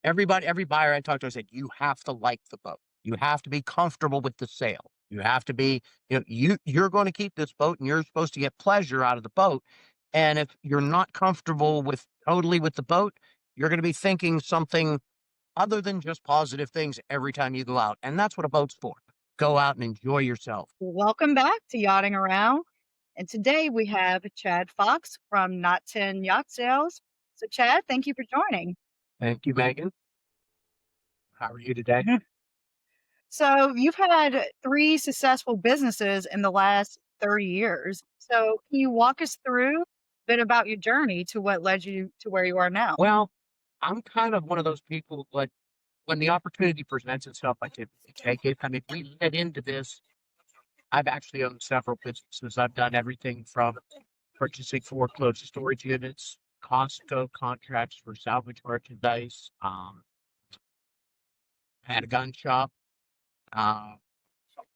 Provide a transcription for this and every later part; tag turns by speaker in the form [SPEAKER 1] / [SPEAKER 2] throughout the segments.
[SPEAKER 1] Every buyer I talked to, I said, you have to like the boat. You have to be comfortable with the sail. You have to be, you're going to keep this boat and you're supposed to get pleasure out of the boat. And if you're not comfortable with totally with the boat, you're going to be thinking something other than just positive things every time you go out. And that's what a boat's for. Go out and enjoy yourself.
[SPEAKER 2] Welcome back to Yachting Around. And today we have Chad Fox from Not 10 Yacht Sales. So, Chad, thank you for joining.
[SPEAKER 1] Thank you, Megan. How are you today?
[SPEAKER 2] So, you've had three successful businesses in the last 30 years. So, can you walk us through a bit about your journey to what led you to where you are now?
[SPEAKER 1] Well, I'm kind of one of those people, but when the opportunity presents itself, I typically take it. I mean, we get into this. I've actually owned several businesses. I've done everything from purchasing foreclosed storage units, Costco contracts for salvage merchandise. I had a gun shop. Uh,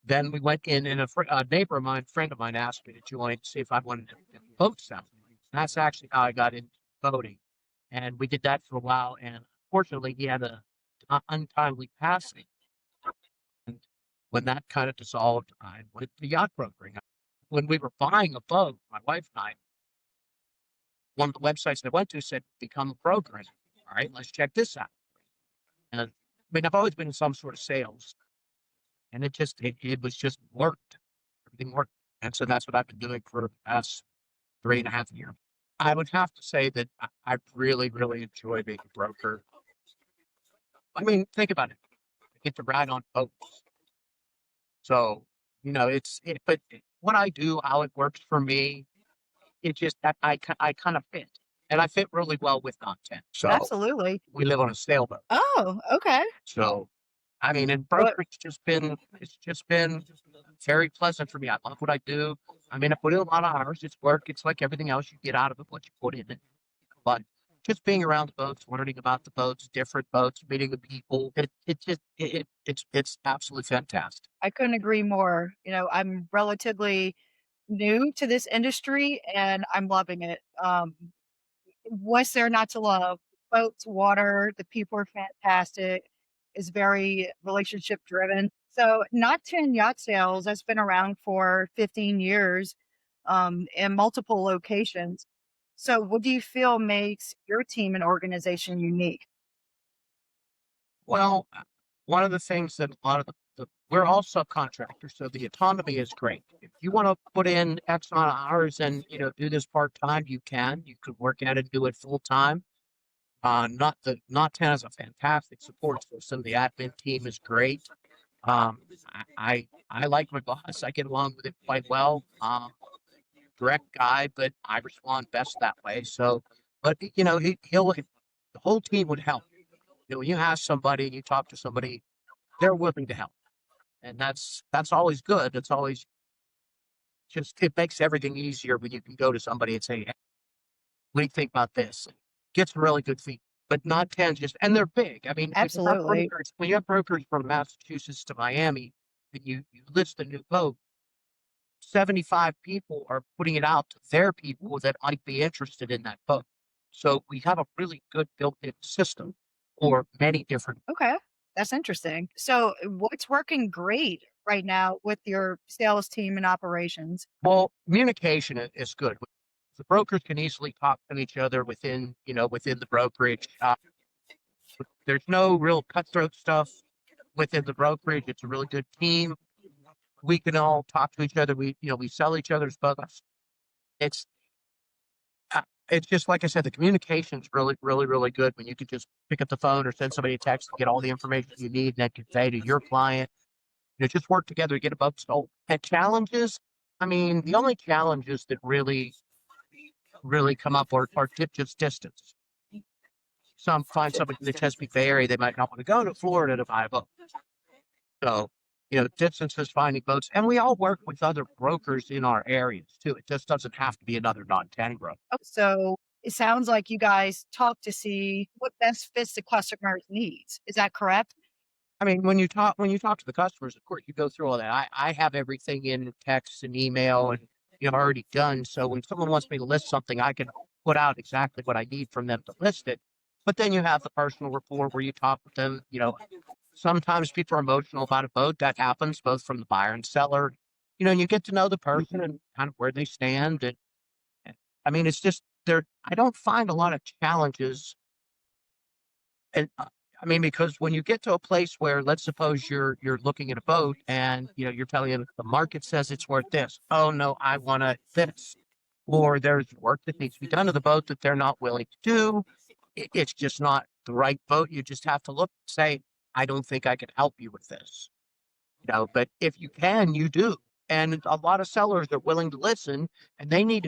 [SPEAKER 1] then we went in, and a neighbor of mine, friend of mine, asked me to join, see if I wanted to get boats out. That's actually how I got into boating, and we did that for a while. And fortunately, he had a untimely passing. And when that kind of dissolved, I went to yacht brokering. When we were buying a boat, my wife and I, one of the websites I went to said, become a broker. And, all right, let's check this out. And I mean, I've always been in some sort of sales, and it was just worked. Everything worked. And so that's what I've been doing for the past 3.5 years. I would have to say that I really, really enjoy being a broker. I mean, think about it. I get to ride on boats. So, but what I do, how it works for me, it just that I kind of fit, and I fit really well with content. So
[SPEAKER 2] Absolutely.
[SPEAKER 1] we live on a sailboat.
[SPEAKER 2] Oh, okay.
[SPEAKER 1] So I mean, and
[SPEAKER 2] What
[SPEAKER 1] brokerage it's just been very pleasant for me. I love what I do. I mean, I put in a lot of hours. It's work. It's like everything else. You get out of it what you put in it. But just being around the boats, learning about the boats, different boats, meeting the people, it's absolutely fantastic.
[SPEAKER 2] I couldn't agree more. I'm relatively new to this industry and I'm loving it. What's there not to love? Boats, water, the people are fantastic. It's very relationship driven. So, Not 10 Yacht Sales that's been around for 15 years in multiple locations. So, what do you feel makes your team and organization unique?
[SPEAKER 1] Well, one of the things that a lot of we're all subcontractors, so the autonomy is great. If you want to put in X amount of hours and do this part time, you can. You could work at it, do it full time. Not 10 is a fantastic support system. The admin team is great. Um, I like my boss. I get along with it quite well. Direct guy, but I respond best that way. So, but the whole team would help. When you have somebody and you talk to somebody, they're willing to help, and that's always good. It's always just it makes everything easier when you can go to somebody and say, hey, "What do you think about this?" Get some really good feedback. But not 10 just, and they're big. I mean,
[SPEAKER 2] Absolutely.
[SPEAKER 1] when you have brokers from Massachusetts to Miami, and you list a new boat, 75 people are putting it out to their people that might be interested in that boat. So we have a really good built-in system for many different.
[SPEAKER 2] Okay. That's interesting. So, what's working great right now with your sales team and operations?
[SPEAKER 1] Well, communication is good. The brokers can easily talk to each other within the brokerage. There's no real cutthroat stuff within the brokerage. It's a really good team. We can all talk to each other. We sell each other's books. It's it's just like I said, the communication's really, really, really good when you can just pick up the phone or send somebody a text and get all the information you need and then convey to your client. Just work together to get a boat sold. And challenges, I mean, the only challenges that really, really come up are just distance. Some find somebody in the Chesapeake Bay area, they might not want to go to Florida to buy a boat. So, distance is finding boats. And we all work with other brokers in our areas too. It just doesn't have to be another non-10 broker.
[SPEAKER 2] Oh, so it sounds like you guys talk to see what best fits the customer's needs. Is that correct?
[SPEAKER 1] I mean, when you talk to the customers, of course, you go through all that. I have everything in text and email and already done. So when someone wants me to list something, I can put out exactly what I need from them to list it. But then you have the personal rapport where you talk with them. Sometimes people are emotional about a boat. That happens both from the buyer and seller. And you get to know the person and kind of where they stand. And I mean, it's just there. I don't find a lot of challenges. And I mean, because when you get to a place where, let's suppose you're looking at a boat and you're telling them the market says it's worth this. Oh no, I want to this. Or there's work that needs to be done to the boat that they're not willing to do. It's just not the right boat. You just have to look and say, I don't think I can help you with this. But if you can, you do. And a lot of sellers are willing to listen, and they need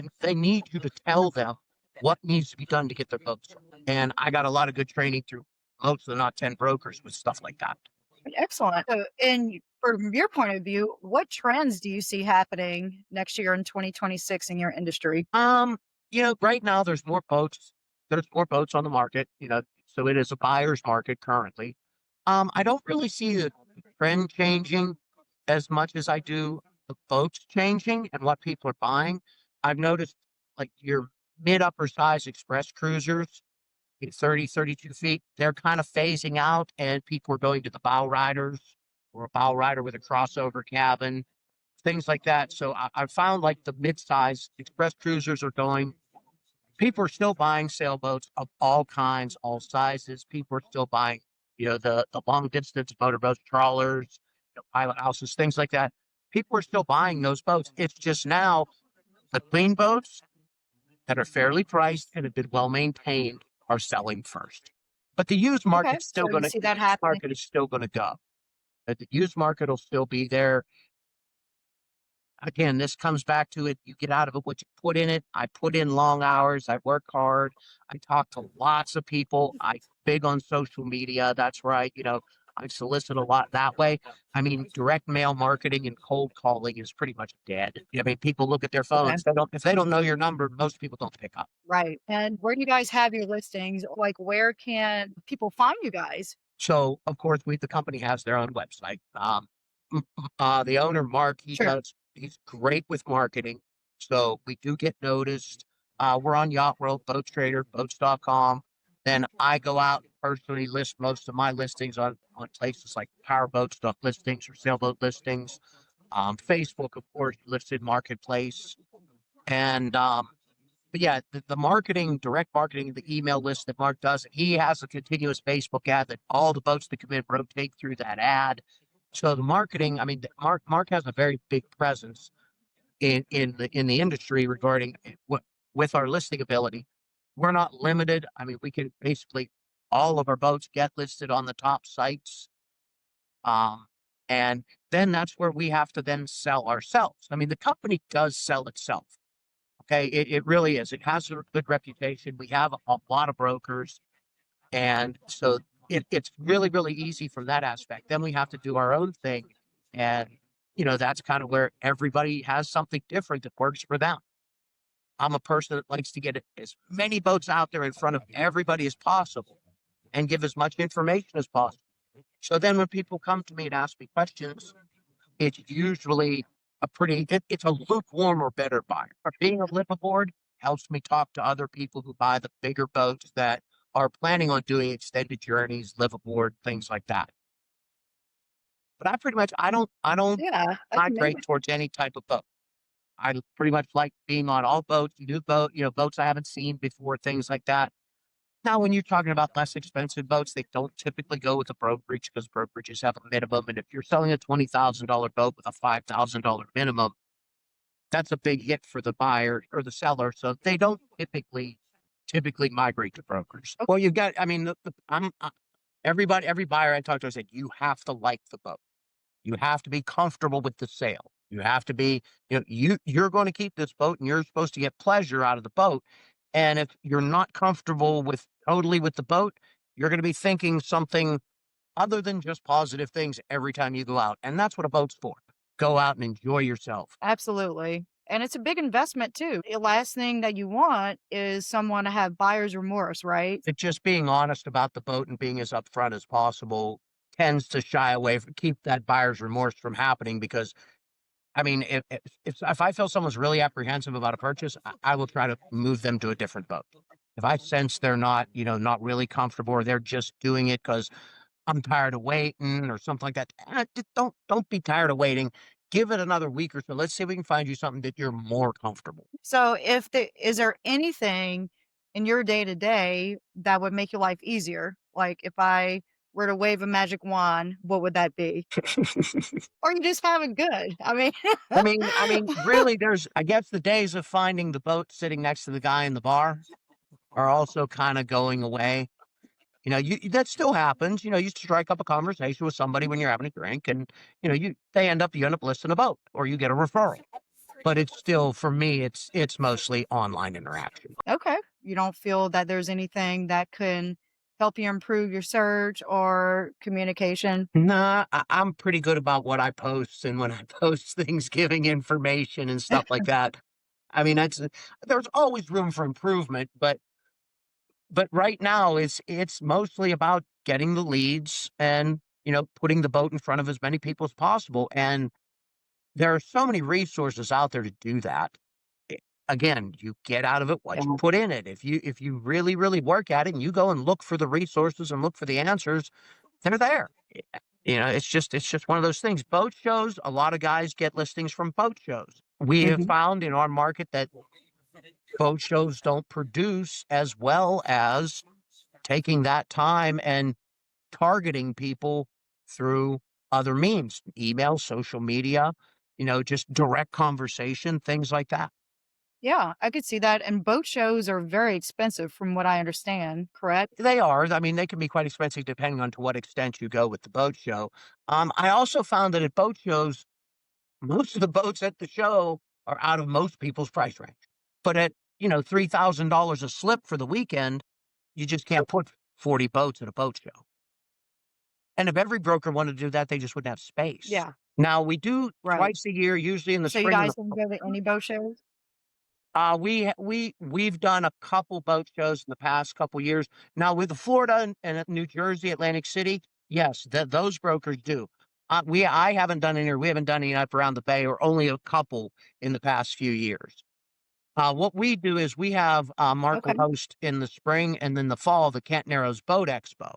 [SPEAKER 1] you to tell them what needs to be done to get their boat sold. And I got a lot of good training through most of the not 10 brokers with stuff like that.
[SPEAKER 2] Excellent. So, from your point of view, what trends do you see happening next year in 2026 in your industry?
[SPEAKER 1] Um, right now there's more boats. There's more boats on the market, so it is a buyer's market currently. I don't really see the trend changing as much as I do the boats changing and what people are buying. I've noticed like your mid upper size express cruisers, 30, 32 feet, they're kind of phasing out and people are going to the bow riders or a bow rider with a crossover cabin, things like that. So I found like the mid-size express cruisers are going. People are still buying sailboats of all kinds, all sizes. People are still buying, the long distance motorboats, trawlers, pilot houses, things like that. People are still buying those boats. It's just now the clean boats that are fairly priced and have been well maintained are selling first. But the used
[SPEAKER 2] Okay,
[SPEAKER 1] market's still
[SPEAKER 2] so you
[SPEAKER 1] going to
[SPEAKER 2] see
[SPEAKER 1] the
[SPEAKER 2] that
[SPEAKER 1] used
[SPEAKER 2] happening.
[SPEAKER 1] market is still going to go. The used market will still be there. Again, this comes back to it. You get out of it what you put in it. I put in long hours. I work hard. I talk to lots of people. I big on social media. That's right. I solicit a lot that way. I mean, direct mail marketing and cold calling is pretty much dead. I mean, people look at their
[SPEAKER 2] Okay.
[SPEAKER 1] phones. If they don't know your number, most people don't pick up.
[SPEAKER 2] Right. And where do you guys have your listings? Like, where can people find you guys?
[SPEAKER 1] So, of course, the company has their own website. The owner, Mark,
[SPEAKER 2] Sure.
[SPEAKER 1] he's great with marketing. So we do get noticed. We're on Yacht World, Boat Trader, boats.com. Then I go out and personally list most of my listings on places like powerboat stuff listings or sailboat listings. Facebook, of course, listed marketplace. And but yeah, the marketing, direct marketing, the email list that Mark does, he has a continuous Facebook ad that all the boats that come in rotate through that ad. So the marketing, I mean, Mark has a very big presence in the industry regarding what with our listing ability. We're not limited. I mean, we can basically all of our boats get listed on the top sites. Um, and then that's where we have to then sell ourselves. I mean, the company does sell itself. Okay, it really is. It has a good reputation. We have a lot of brokers, and so it's really, really easy from that aspect. Then we have to do our own thing, and that's kind of where everybody has something different that works for them. I'm a person that likes to get as many boats out there in front of everybody as possible and give as much information as possible. So then when people come to me and ask me questions, it's usually it's a lukewarm or better buyer. But being a liveaboard helps me talk to other people who buy the bigger boats that are planning on doing extended journeys, liveaboard, things like that. But I don't
[SPEAKER 2] Yeah, that's
[SPEAKER 1] migrate
[SPEAKER 2] amazing.
[SPEAKER 1] towards any type of boat. I pretty much like being on all boats, new boats I haven't seen before, things like that. Now, when you're talking about less expensive boats, they don't typically go with a brokerage because brokerages have a minimum. And if you're selling a $20,000 boat with a $5,000 minimum, that's a big hit for the buyer or the seller. So they don't typically migrate to brokers.
[SPEAKER 2] Oh,
[SPEAKER 1] Well, you've got, I mean, every buyer I talk to, I said, you have to like the boat. You have to be comfortable with the sale. You have to be, you're going to keep this boat and you're supposed to get pleasure out of the boat. And if you're not comfortable totally with the boat, you're going to be thinking something other than just positive things every time you go out. And that's what a boat's for. Go out and enjoy yourself.
[SPEAKER 2] absolutely. And it's a big investment too. The last thing that you want is someone to have buyer's remorse, right?
[SPEAKER 1] That just being honest about the boat and being as upfront as possible tends to shy away from keep that buyer's remorse from happening because I mean, if I feel someone's really apprehensive about a purchase, I will try to move them to a different boat. If I sense they're not, not really comfortable or they're just doing it because I'm tired of waiting or something like that, just don't be tired of waiting. Give it another week or so. Let's see if we can find you something that you're more comfortable.
[SPEAKER 2] So is there anything in your day to day that would make your life easier? Like if I were to wave a magic wand, what would that be? Or you just have it good? I mean,
[SPEAKER 1] Really, I guess the days of finding the boat sitting next to the guy in the bar are also kind of going away. That still happens. You strike up a conversation with somebody when you're having a drink, and you end up listing a boat, or you get a referral. But it's still, for me, it's mostly online interaction.
[SPEAKER 2] okay. You don't feel that there's anything that can help you improve your search or communication?
[SPEAKER 1] Nah, I'm pretty good about what I post, and when I post things, giving information and stuff like that. That's there's always room for improvement, but right now it's mostly about getting the leads and putting the boat in front of as many people as possible. And there are so many resources out there to do that. I- Again, you get out of it what you
[SPEAKER 2] Yeah.
[SPEAKER 1] put in it. If you really really work at it and you go and look for the resources and look for the answers, they're there. It's just one of those things. Boat shows, a lot of guys get listings from boat shows. We have
[SPEAKER 2] Mhm.
[SPEAKER 1] found in our market that boat shows don't produce as well as taking that time and targeting people through other means, email, social media, just direct conversation, things like that.
[SPEAKER 2] Yeah, I could see that. And boat shows are very expensive from what I understand, correct?
[SPEAKER 1] They are. They can be quite expensive depending on to what extent you go with the boat show. I also found that at boat shows, most of the boats at the show are out of most people's price range. But at, $3,000 a slip for the weekend, you just can't put 40 boats at a boat show. And if every broker wanted to do that, they just wouldn't have space.
[SPEAKER 2] Yeah,
[SPEAKER 1] Now we do
[SPEAKER 2] right.
[SPEAKER 1] twice a year, usually in the
[SPEAKER 2] So you
[SPEAKER 1] spring and
[SPEAKER 2] guys
[SPEAKER 1] the
[SPEAKER 2] don't go to any boat shows?
[SPEAKER 1] we've done a couple boat shows in the past couple years. Now with the Florida and New Jersey, Atlantic City, yes, those brokers do. I haven't done any, or we haven't done any up around the bay, or only a couple in the past few years. What we do is we have Mark will
[SPEAKER 2] Okay.
[SPEAKER 1] host in the spring and then the fall the Kent Narrows Boat Expo.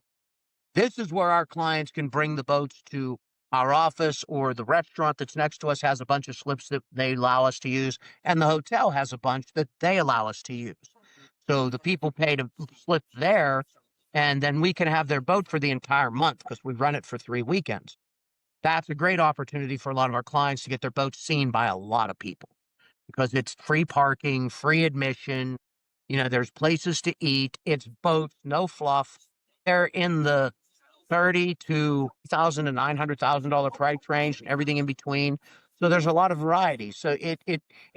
[SPEAKER 1] This is where our clients can bring the boats to our office, or the restaurant that's next to us has a bunch of slips that they allow us to use, and the hotel has a bunch that they allow us to use. So the people pay to slip there, and then we can have their boat for the entire month because we run it for 3 weekends. That's a great opportunity for a lot of our clients to get their boats seen by a lot of people because it's free parking, free admission. There's places to eat. It's boats, no fluff. They're in the 30 to 1,000 to $900,000 price range and everything in between. So there's a lot of variety. So it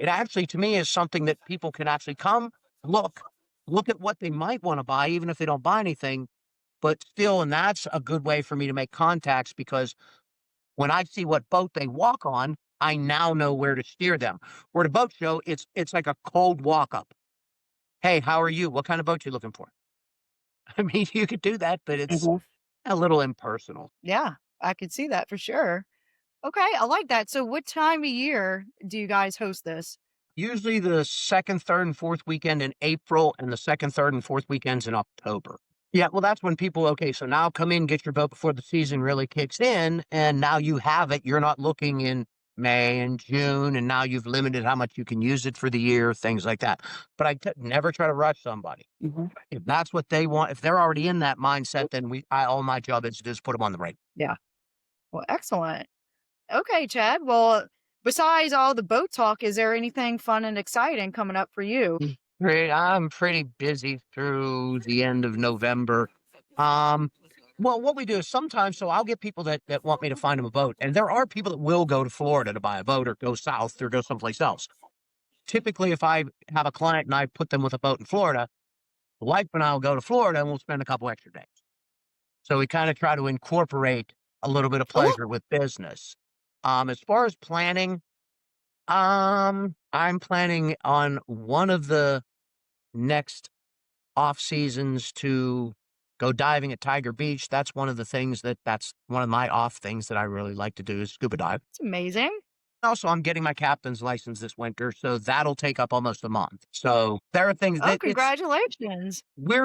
[SPEAKER 1] actually to me is something that people can actually come look look at what they might want to buy, even if they don't buy anything. But still, and that's a good way for me to make contacts because when I see what boat they walk on, I now know where to steer them. Where at a boat show, it's like a cold walk up. Hey, how are you? What kind of boat you looking for? You could do that, but it's
[SPEAKER 2] Mhm.
[SPEAKER 1] a little impersonal.
[SPEAKER 2] Yeah, I could see that for sure. Okay, I like that. So what time of year do you guys host this?
[SPEAKER 1] Usually the second, third, and fourth weekend in April, and the second, third, and fourth weekends in October. Yeah, well, that's when people, okay, so now come in, get your boat before the season really kicks in, and now you have it. You're not looking in May and June, and now you've limited how much you can use it for the year, things like that. But never try to rush somebody.
[SPEAKER 2] Mhm.
[SPEAKER 1] If that's what they want, if they're already in that mindset, then all my job is to just put them on the right.
[SPEAKER 2] Yeah. Well, excellent. Okay, Chad. Well, besides all the boat talk, is there anything fun and exciting coming up for you?
[SPEAKER 1] Great. I'm pretty busy through the end of November. Um, well, what we do is sometimes, so I'll get people that want me to find them a boat, and there are people that will go to Florida to buy a boat or go south or go someplace else. Typically, if I have a client and I put them with a boat in Florida, the wife and I will go to Florida and we'll spend a couple extra days. So we kind of try to incorporate a little bit of
[SPEAKER 2] Oh,
[SPEAKER 1] pleasure with business. As far as planning, I'm planning on one of the next off seasons to go diving at Tiger Beach. That's one of the things that's one of my off things that I really like to do is scuba dive.
[SPEAKER 2] it's amazing.
[SPEAKER 1] Also, I'm getting my captain's license this winter, so that'll take up almost a month. So there are things
[SPEAKER 2] Oh,
[SPEAKER 1] that it's
[SPEAKER 2] congratulations.
[SPEAKER 1] we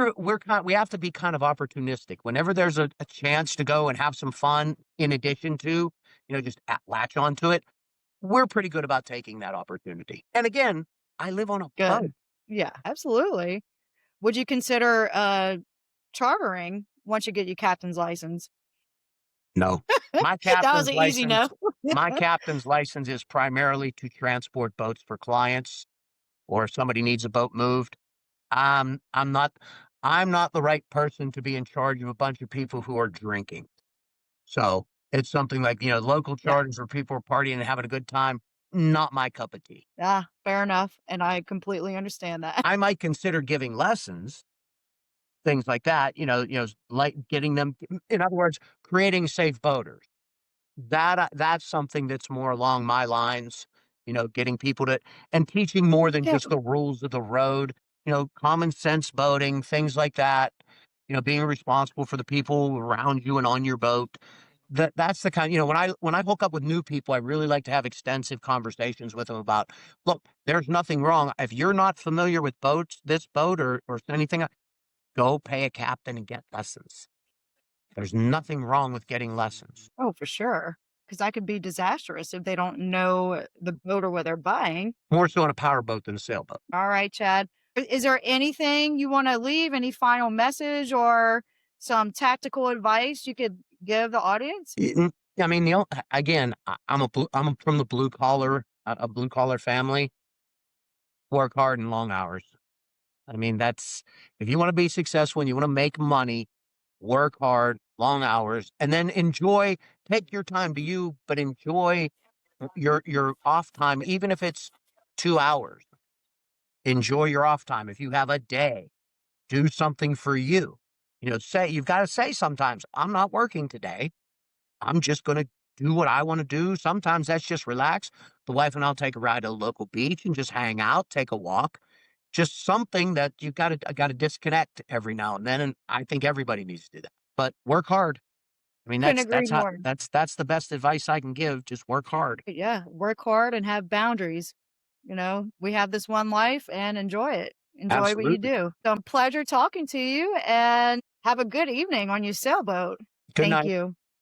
[SPEAKER 1] have to be kind of opportunistic. Whenever there's a chance to go and have some fun in addition to, just latch onto it, we're pretty good about taking that opportunity. And again, I live on a boat.
[SPEAKER 2] Good. Yeah, absolutely. Would you consider, chartering once you get your captain's license?
[SPEAKER 1] No. My
[SPEAKER 2] That was
[SPEAKER 1] captain's
[SPEAKER 2] an easy no.
[SPEAKER 1] license my captain's license is primarily to transport boats for clients or if somebody needs a boat moved. I'm not I'm not the right person to be in charge of a bunch of people who are drinking. So, it's something like, local
[SPEAKER 2] Yeah.
[SPEAKER 1] charters where people are partying and having a good time, not my cup of tea.
[SPEAKER 2] Ah, fair enough, and I completely understand that.
[SPEAKER 1] I might consider giving lessons, things like that, like getting them in other words, creating safe boaters. That's something that's more along my lines, getting people to and teaching more than
[SPEAKER 2] Yeah,
[SPEAKER 1] just the rules of the road, common sense boating, things like that, being responsible for the people around you and on your boat. That's the kind, when I hook up with new people, I really like to have extensive conversations with them about, look, there's nothing wrong. If you're not familiar with boats, this boat or anything, go pay a captain and get lessons. There's nothing wrong with getting lessons.
[SPEAKER 2] oh, for sure. Because that could be disastrous if they don't know the boat or what they're buying.
[SPEAKER 1] More so on a power boat than a sailboat.
[SPEAKER 2] All right, Chad. Is there anything you wanna leave, any final message or some tactical advice you could give the audience?
[SPEAKER 1] I mean, again, I'm from the a blue collar family. Work hard and long hours. I mean, that's if you want to be successful and you want to make money, work hard, long hours, and then enjoy. Take your time to you, but enjoy your off time, even if it's 2 hours. Enjoy your off time. If you have a day, do something for you. Say you've got to say sometimes, I'm not working today. I'm just gonna do what I wanna do. Sometimes that's just relax. The wife and I'll take a ride to a local beach and just hang out, take a walk. Just something that you gotta disconnect every now and then, and I think everybody needs to do that. But work hard. I mean,
[SPEAKER 2] Couldn't agree more.
[SPEAKER 1] that's the best advice I can give, just work hard.
[SPEAKER 2] Yeah, work hard and have boundaries. We have this one life and enjoy it. Enjoy what you
[SPEAKER 1] Absolutely.
[SPEAKER 2] do. So, pleasure talking to you and have a good evening on your sailboat.
[SPEAKER 1] Good
[SPEAKER 2] Thank
[SPEAKER 1] night.
[SPEAKER 2] you.